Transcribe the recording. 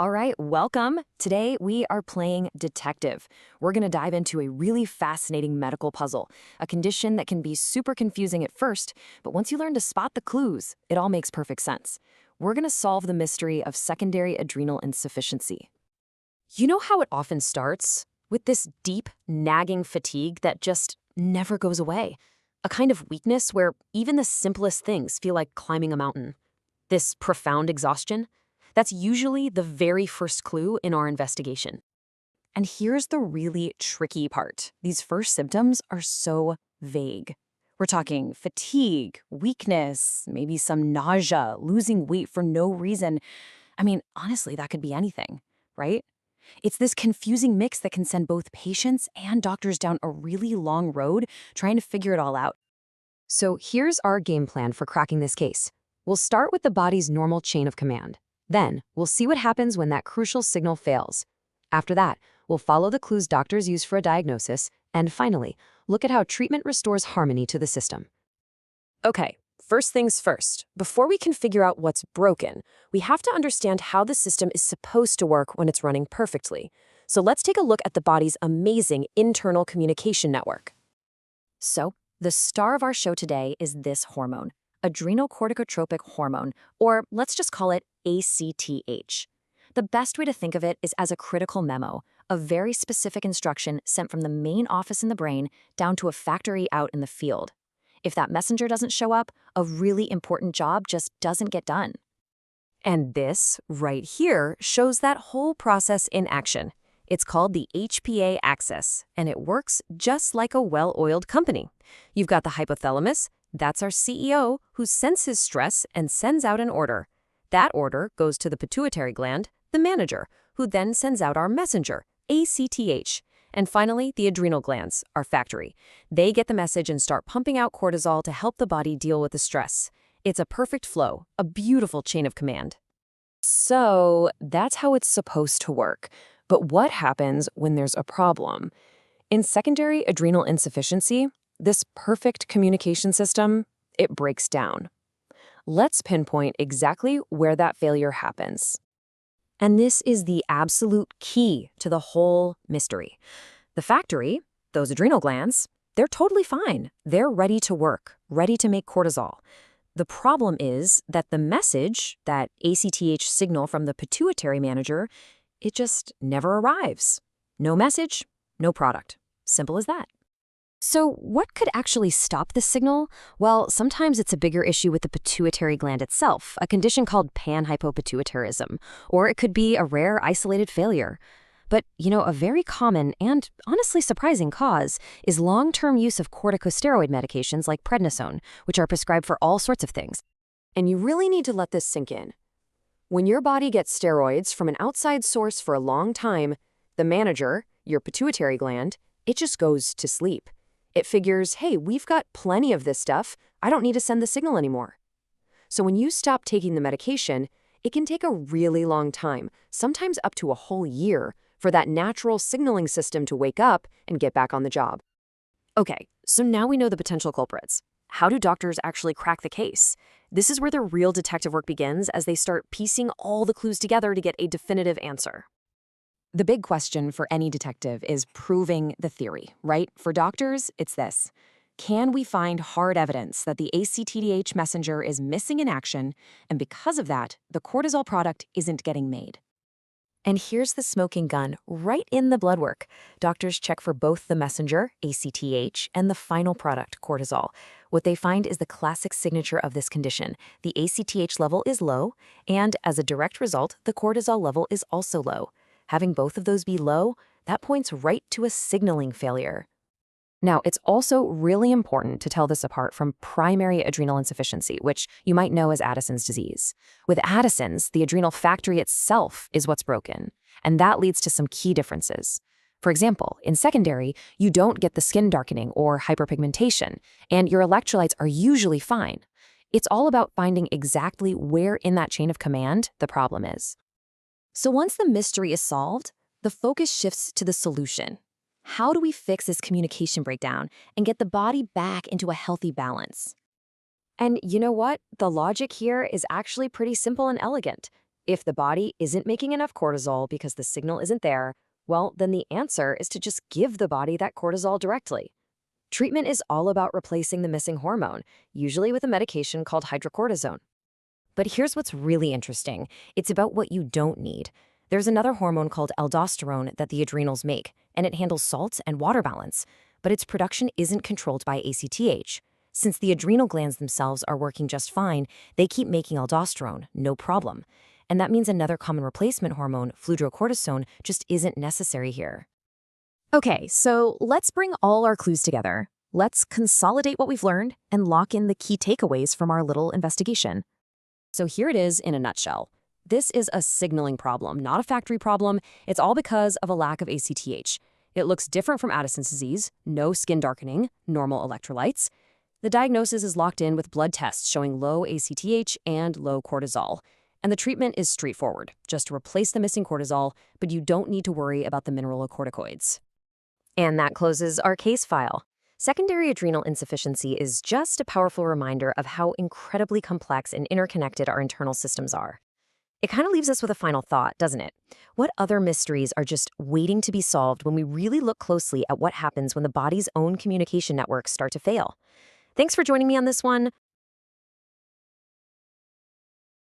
All right, welcome. Today we are playing detective. We're going to dive into a really fascinating medical puzzle, a condition that can be super confusing at first, but once you learn to spot the clues, it all makes perfect sense. We're going to solve the mystery of secondary adrenal insufficiency. You know how it often starts? With this deep, nagging fatigue that just never goes away. A kind of weakness where even the simplest things feel like climbing a mountain. This profound exhaustion? That's usually the very first clue in our investigation. And here's the really tricky part. These first symptoms are so vague. We're talking fatigue, weakness, maybe some nausea, losing weight for no reason. I mean, honestly, that could be anything, right? It's this confusing mix that can send both patients and doctors down a really long road trying to figure it all out. So here's our game plan for cracking this case. We'll start with the body's normal chain of command. Then, we'll see what happens when that crucial signal fails. After that, we'll follow the clues doctors use for a diagnosis, and finally, look at how treatment restores harmony to the system. Okay, first things first. Before we can figure out what's broken, we have to understand how the system is supposed to work when it's running perfectly. So let's take a look at the body's amazing internal communication network. So, the star of our show today is this hormone, adrenocorticotropic hormone, or let's just call it ACTH. The best way to think of it is as a critical memo, a very specific instruction sent from the main office in the brain down to a factory out in the field. If that messenger doesn't show up, a really important job just doesn't get done. And this, right here, shows that whole process in action. It's called the HPA axis, and it works just like a well-oiled company. You've got the hypothalamus. That's our CEO, who senses stress and sends out an order. That order goes to the pituitary gland, the manager, who then sends out our messenger, ACTH. And finally, the adrenal glands, our factory. They get the message and start pumping out cortisol to help the body deal with the stress. It's a perfect flow, a beautiful chain of command. So that's how it's supposed to work. But what happens when there's a problem? In secondary adrenal insufficiency, this perfect communication system, it breaks down. Let's pinpoint exactly where that failure happens. And this is the absolute key to the whole mystery. The factory, those adrenal glands, they're totally fine. They're ready to work, ready to make cortisol. The problem is that the message, that ACTH signal from the pituitary manager, it just never arrives. No message, no product. Simple as that. So what could actually stop this signal? Well, sometimes it's a bigger issue with the pituitary gland itself, a condition called panhypopituitarism, or it could be a rare isolated failure. But, a very common and honestly surprising cause is long-term use of corticosteroid medications like prednisone, which are prescribed for all sorts of things. And you really need to let this sink in. When your body gets steroids from an outside source for a long time, the manager, your pituitary gland, it just goes to sleep. It figures, hey, we've got plenty of this stuff. I don't need to send the signal anymore. So when you stop taking the medication, it can take a really long time, sometimes up to a whole year, for that natural signaling system to wake up and get back on the job. Okay, so now we know the potential culprits. How do doctors actually crack the case? This is where the real detective work begins as they start piecing all the clues together to get a definitive answer. The big question for any detective is proving the theory, right? For doctors, it's this. Can we find hard evidence that the ACTH messenger is missing in action, and because of that, the cortisol product isn't getting made? And here's the smoking gun right in the blood work. Doctors check for both the messenger, ACTH, and the final product, cortisol. What they find is the classic signature of this condition. The ACTH level is low, and as a direct result, the cortisol level is also low. Having both of those be low, that points right to a signaling failure. Now, it's also really important to tell this apart from primary adrenal insufficiency, which you might know as Addison's disease. With Addison's, the adrenal factory itself is what's broken, and that leads to some key differences. For example, in secondary, you don't get the skin darkening or hyperpigmentation, and your electrolytes are usually fine. It's all about finding exactly where in that chain of command the problem is. So once the mystery is solved, the focus shifts to the solution. How do we fix this communication breakdown and get the body back into a healthy balance? And you know what? The logic here is actually pretty simple and elegant. If the body isn't making enough cortisol because the signal isn't there, well, then the answer is to just give the body that cortisol directly. Treatment is all about replacing the missing hormone, usually with a medication called hydrocortisone. But here's what's really interesting. It's about what you don't need. There's another hormone called aldosterone that the adrenals make, and it handles salt and water balance, but its production isn't controlled by ACTH. Since the adrenal glands themselves are working just fine, they keep making aldosterone, no problem. And that means another common replacement hormone, fludrocortisone, just isn't necessary here. Okay, so let's bring all our clues together. Let's consolidate what we've learned and lock in the key takeaways from our little investigation. So here it is in a nutshell. This is a signaling problem, not a factory problem. It's all because of a lack of ACTH. It looks different from Addison's disease, no skin darkening, normal electrolytes. The diagnosis is locked in with blood tests showing low ACTH and low cortisol. And the treatment is straightforward, just to replace the missing cortisol, but you don't need to worry about the mineralocorticoids. And that closes our case file. Secondary adrenal insufficiency is just a powerful reminder of how incredibly complex and interconnected our internal systems are. It kind of leaves us with a final thought, doesn't it? What other mysteries are just waiting to be solved when we really look closely at what happens when the body's own communication networks start to fail? Thanks for joining me on this one.